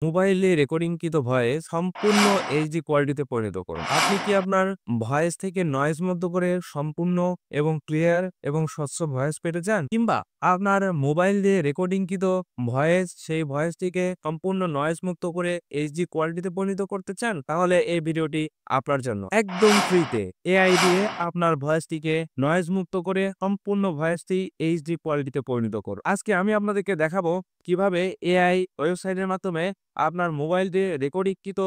মোবাইলে রেকর্ডিংকৃত ভয়েস সম্পূর্ণ এইচডি কোয়ালিটিতে পরিণত করুন। আপনি কি আপনার ভয়েস থেকে নয়েজ মুক্ত করে সম্পূর্ণ এবং ক্লিয়ার এবং স্বচ্ছ ভয়েস পেতে চান? কিংবা আপনার মোবাইল দিয়ে রেকর্ডিংকৃত ভয়েস সেই ভয়েসটিকে সম্পূর্ণ নয়েজ মুক্ত করে এইচডি কোয়ালিটিতে পরিণত করতে চান? তাহলে এই ভিডিওটি আপনার জন্য। একদম ফ্রিতে এআই দিয়ে আপনার ভয়েসটিকে নয়েজ মুক্ত করে সম্পূর্ণ ভয়েসটি এইচডি কোয়ালিটিতে পরিণত করুন। আজকে আমি আপনাদেরকে দেখাবো কিভাবে এআই ওয়েবসাইটের মাধ্যমে আপনার মোবাইল দিয়ে রেকর্ডিংকৃত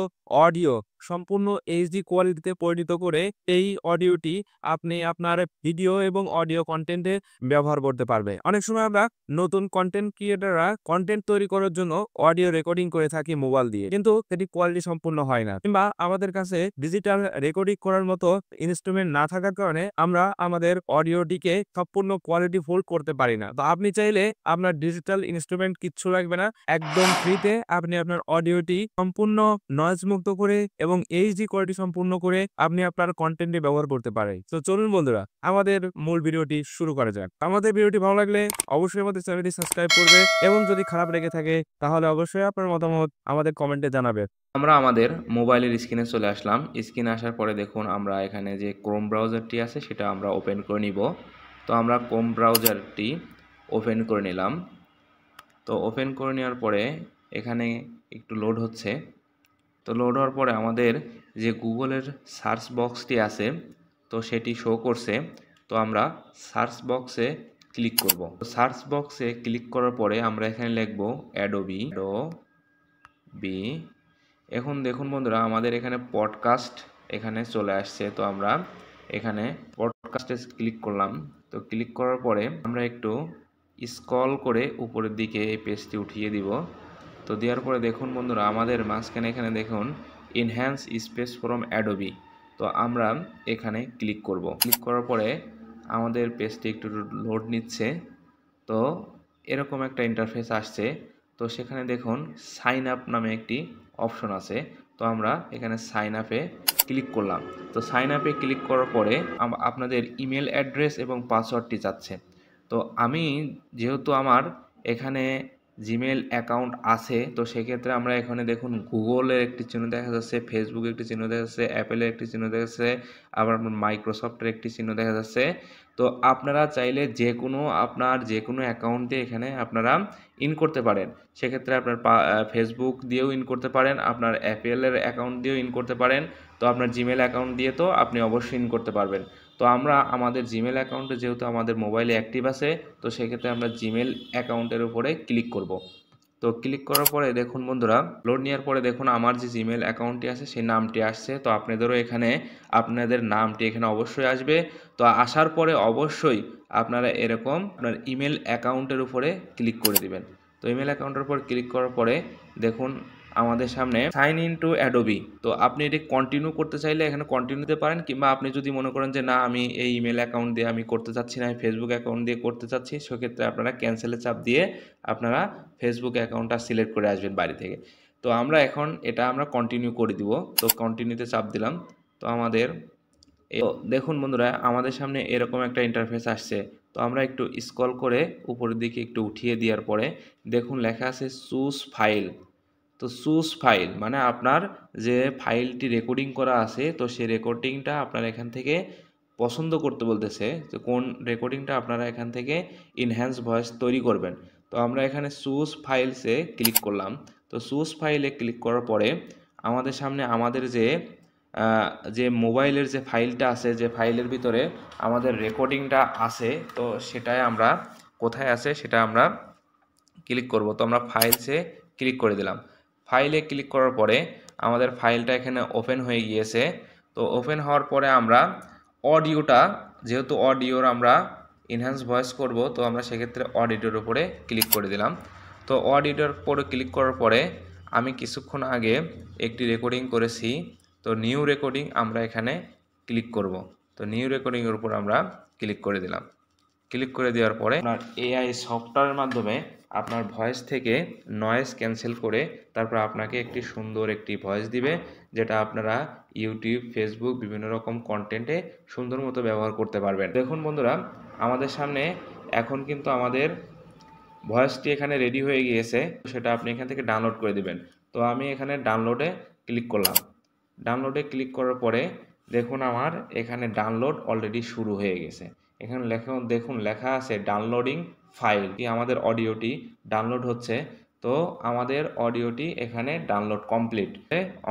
অডিও সম্পূর্ণ এইচডি কোয়ালিটিতে পরিণত করে এই অডিওটি আপনি আপনার ভিডিও এবং অডিও কন্টেন্টে ব্যবহার করতে পারবে। অনেক সময় আমরা নতুন কন্টেন্ট ক্রিয়েটররা কন্টেন্ট তৈরি করার জন্য অডিও রেকর্ডিং করে থাকি মোবাইল দিয়ে, কিন্তু সেটি কোয়ালিটি সম্পূর্ণ হয় না, কিংবা আমাদের কাছে ডিজিটাল রেকর্ডিং করার মতো ইনস্ট্রুমেন্ট না থাকার কারণে আমরা আমাদের অডিওটিকে সম্পূর্ণ কোয়ালিটি ফুল করতে পারি না। তো আপনি চাইলে আপনার ডিজিটাল ইনস্ট্রুমেন্ট কিচ্ছু লাগবে না, একদম ফ্রিতে আপনি আপনার অডিওটি সম্পূর্ণ নয়েজ মুক্ত করে এবং এইচডি কোয়ালিটি সম্পূর্ণ করে আপনি আপনার কন্টেন্টে ব্যবহার করতে পারেন। তো চলুন বন্ধুরা, আমাদের মূল ভিডিওটি শুরু করা যাক। আমাদের ভিডিওটি ভালো লাগলে অবশ্যই আমাদের চ্যানেলটি সাবস্ক্রাইব করবে এবং যদি খারাপ লেগে থাকে তাহলে অবশ্যই আপনার মতামত আমাদের কমেন্টে জানাবে। আমরা আমাদের মোবাইলের স্ক্রিনে চলে আসলাম। স্ক্রিনে আসার পরে দেখুন আমরা এখানে যে ক্রোম ব্রাউজারটি আছে সেটা আমরা ওপেন করে নিব। তো আমরা ক্রোম ব্রাউজারটি ওপেন করে নিলাম। তো ওপেন করে নেওয়ার পরে এখানে একটু লোড হচ্ছে। তো লোড হওয়ার পরে আমাদের যে গুগলের সার্চ বক্সটি আছে তো সেটি শো করছে। তো আমরা সার্চ বক্সে ক্লিক করব। তো সার্চ বক্সে ক্লিক করার পরে আমরা এখানে লিখব অ্যাডোবি। এখন দেখুন বন্ধুরা, আমাদের এখানে পডকাস্ট এখানে চলে আসছে। তো আমরা এখানে পডকাস্টে ক্লিক করলাম। তো ক্লিক করার পরে আমরা একটু স্ক্রল করে উপরের দিকে এই পেজটি উঠিয়ে দিব। তো দেওয়ার পরে দেখুন বন্ধুরা, আমাদের মাঝখানে এখানে দেখুন এনহ্যান্স স্পেস ফ্রম অ্যাডোবি। তো আমরা এখানে ক্লিক করব। ক্লিক করার পরে আমাদের পেজটি একটু লোড নিচ্ছে। তো এরকম একটা ইন্টারফেস আসছে। তো সেখানে দেখুন সাইন আপ নামে একটি অপশন আছে। তো আমরা এখানে সাইন আপে ক্লিক করলাম। তো সাইন আপে ক্লিক করার পরে আপনাদের ইমেল অ্যাড্রেস এবং পাসওয়ার্ডটি চাচ্ছে। তো আমি যেহেতু আমার এখানে জিমেল অ্যাকাউন্ট আছে, তো সেক্ষেত্রে আমরা এখানে দেখুন গুগলের একটি চিহ্ন দেখা যাচ্ছে, ফেসবুকের একটি চিহ্ন দেখা যাচ্ছে, অ্যাপেলের একটি চিহ্ন দেখা যাচ্ছে, আবার মাইক্রোসফটের একটি চিহ্ন দেখা যাচ্ছে। তো আপনারা চাইলে আপনার যে কোনো অ্যাকাউন্ট দিয়ে এখানে আপনারা ইন করতে পারেন। সেক্ষেত্রে আপনার ফেসবুক দিয়েও ইন করতে পারেন, আপনার অ্যাপেলের অ্যাকাউন্ট দিয়েও ইন করতে পারেন। তো আপনার জিমেল অ্যাকাউন্ট দিয়ে তো আপনি অবশ্যই ইন করতে পারবেন। তো আমরা আমাদের জিমেল অ্যাকাউন্টে যেহেতু আমাদের মোবাইলে অ্যাক্টিভ আছে, তো সেক্ষেত্রে আমরা জিমেল অ্যাকাউন্টের উপরে ক্লিক করব। তো ক্লিক করার পরে দেখুন বন্ধুরা, লোড নেওয়ার পরে দেখুন আমার যে জিমেল অ্যাকাউন্টটি আছে সেই নামটি আসছে। তো আপনাদেরও এখানে আপনাদের নামটি এখানে অবশ্যই আসবে। তো আসার পরে অবশ্যই আপনারা এরকম আপনার ইমেল অ্যাকাউন্টের উপরে ক্লিক করে দিবেন। তো ইমেল অ্যাকাউন্টের উপর ক্লিক করার পরে দেখুন আমাদের সামনে সাইন ইন টু অ্যাডোবি। তো আপনি এটি কন্টিনিউ করতে চাইলে এখানে কন্টিনিউ দিতে পারেন, কিংবা আপনি যদি মনে করেন যে না আমি এই ইমেল অ্যাকাউন্ট দিয়ে আমি করতে চাচ্ছি না, আমি ফেসবুক অ্যাকাউন্ট দিয়ে করতে চাচ্ছি, সেক্ষেত্রে আপনারা ক্যান্সেলের চাপ দিয়ে আপনারা ফেসবুক অ্যাকাউন্টটা সিলেক্ট করে আসবেন বাড়ি থেকে। তো আমরা এখন এটা আমরা কন্টিনিউ করে দিব। তো কন্টিনিউতে চাপ দিলাম। তো আমাদের দেখুন বন্ধুরা, আমাদের সামনে এরকম একটা ইন্টারফেস আসছে। তো আমরা একটু স্ক্রল করে উপরের দিকে একটু উঠিয়ে দেওয়ার পরে দেখুন লেখা আছে চুজ ফাইল। তো চুজ ফাইল মানে আপনার যে ফাইলটি রেকর্ডিং করা আছে, তো সেই রেকর্ডিংটা আপনার এখান থেকে পছন্দ করতে বলতেছে যে কোন রেকর্ডিংটা আপনারা এখান থেকে ইনহ্যান্স ভয়েস তৈরি করবেন। তো আমরা এখানে চুজ ফাইলসে ক্লিক করলাম। তো চুজ ফাইলে ক্লিক করার পরে আমাদের সামনে আমাদের যে মোবাইলের যে ফাইলটা আছে, যে ফাইলের ভিতরে আমাদের রেকর্ডিংটা আছে, তো সেটাই আমরা কোথায় আছে সেটা আমরা ক্লিক করব। তো আমরা ফাইলসে ক্লিক করে দিলাম। ফাইলে ক্লিক করার পরে আমাদের ফাইলটা এখানে ওপেন হয়ে গিয়েছে। তো ওপেন হওয়ার পরে আমরা অডিওটা, যেহেতু অডিওর আমরা এনহ্যান্স ভয়েস করব, তো আমরা সেক্ষেত্রে অডিওর উপরে ক্লিক করে দিলাম। তো অডিওর উপরে ক্লিক করার পরে আমি কিছুক্ষণ আগে একটি রেকর্ডিং করেছি। তো নিউ রেকর্ডিং আমরা এখানে ক্লিক করব। তো নিউ রেকর্ডিংয়ের উপর আমরা ক্লিক করে দিলাম। ক্লিক করে দেওয়ার পরে আপনার এআই সফটওয়্যারের মাধ্যমে আপনার ভয়েস থেকে নয়েজ ক্যান্সেল করে তারপর আপনাকে একটি সুন্দর একটি ভয়েস দিবে, যেটা আপনারা ইউটিউব, ফেসবুক বিভিন্ন রকম কন্টেন্টে সুন্দর মতো ব্যবহার করতে পারবেন। দেখুন বন্ধুরা, আমাদের সামনে এখন কিন্তু আমাদের ভয়েসটি এখানে রেডি হয়ে গিয়েছে। সেটা আপনি এখান থেকে ডাউনলোড করে দিবেন। তো আমি এখানে ডাউনলোডে ক্লিক করলাম। ডাউনলোডে ক্লিক করার পরে দেখুন আমার এখানে ডাউনলোড অলরেডি শুরু হয়ে গেছে। এখানে দেখুন লেখা আছে ডাউনলোডিং ফাইল, কি আমাদের অডিওটি ডাউনলোড হচ্ছে। তো আমাদের অডিওটি এখানে ডাউনলোড কমপ্লিট।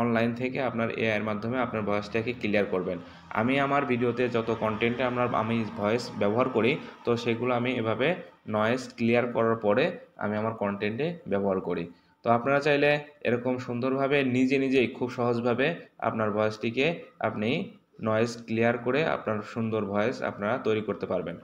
অনলাইন থেকে আপনার এআই এর মাধ্যমে আপনার ভয়েসটাকে ক্লিয়ার করবেন। আমি আমার ভিডিওতে যত কন্টেন্টে আমি ভয়েস ব্যবহার করি, তো সেগুলো আমি এভাবে নয়েজ ক্লিয়ার করার পরে আমি আমার কন্টেন্টে ব্যবহার করি। তো আপনারা চাইলে এরকম সুন্দরভাবে নিজেই খুব সহজভাবে আপনার ভয়েসটিকে আপনি নয়েজ ক্লিয়ার করে আপনার সুন্দর ভয়েস আপনারা তৈরি করতে পারবেন।